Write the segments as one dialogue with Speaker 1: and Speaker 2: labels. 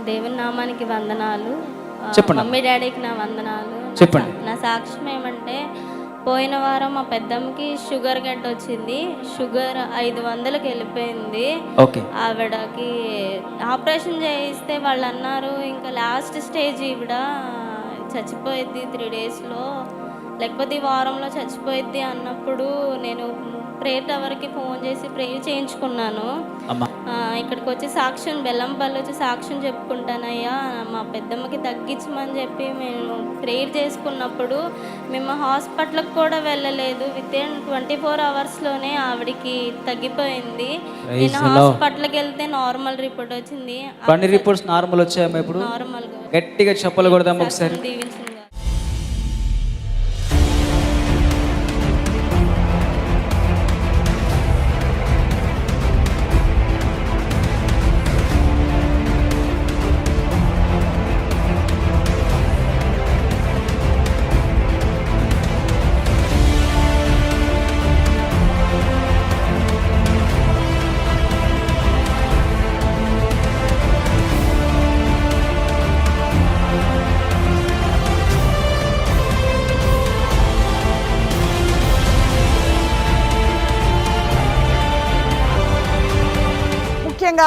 Speaker 1: దేవుని నామానికి వందనాలు.
Speaker 2: చెప్పండి.
Speaker 1: మమ్మీ డాడీకి నా వందనాలు.
Speaker 2: చెప్పండి.
Speaker 1: నా సాక్ష్యం ఏమంటే, పోయిన వారం మా పెద్దమ్మకి షుగర్ గడ్డ వచ్చింది. షుగర్ 500కి వెళ్ళిపోయింది.
Speaker 2: ఓకే.
Speaker 1: ఆవిడకి ఆపరేషన్ చేయిస్తే వాళ్ళు అన్నారు, ఇంకా లాస్ట్ స్టేజ్ ఈవిడ చచ్చిపోయిద్ది 3 డేస్లో, లేకపోతే ఈ వారంలో చచ్చిపోయిద్ది అన్నప్పుడు నేను ప్రేయర్ టవర్కి ఫోన్ చేసి ప్రేయర్ చేయించుకున్నాను. ఇక్కడికి వచ్చి సాక్ష్యం బెల్లంపల్లి వచ్చి సాక్ష్యం చెప్పుకుంటానయ్యా, మా పెద్దమ్మకి తగ్గించమని చెప్పి మేము ప్రేయర్ చేసుకున్నప్పుడు మేము హాస్పిటల్కి కూడా వెళ్ళలేదు. వితిన్ 24 అవర్స్లోనే ఆవిడికి తగ్గిపోయింది. నేను హాస్పిటల్కి వెళ్తే నార్మల్ రిపోర్ట్ వచ్చింది.
Speaker 2: అన్ని రిపోర్ట్స్ నార్మల్ వచ్చాయమ్మా. ఇప్పుడు
Speaker 1: నార్మల్గా
Speaker 2: గట్టిగా చెప్పలు కొడదాం ఒకసారి.
Speaker 1: దీవించింది.
Speaker 3: ముఖ్యంగా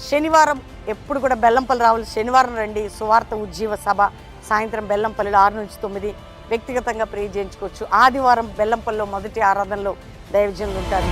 Speaker 3: శనివారం ఎప్పుడు కూడా బెల్లంపల్లి రావాలి. శనివారం రండి. సువార్త ఉజ్జీవ సభ సాయంత్రం బెల్లంపల్లిలో 6 నుంచి 9 వ్యక్తిగతంగా ప్రేర్ చేయించుకోవచ్చు. ఆదివారం బెల్లంపల్లిలో మొదటి ఆరాధనలో దైవజనులు ఉంటారు.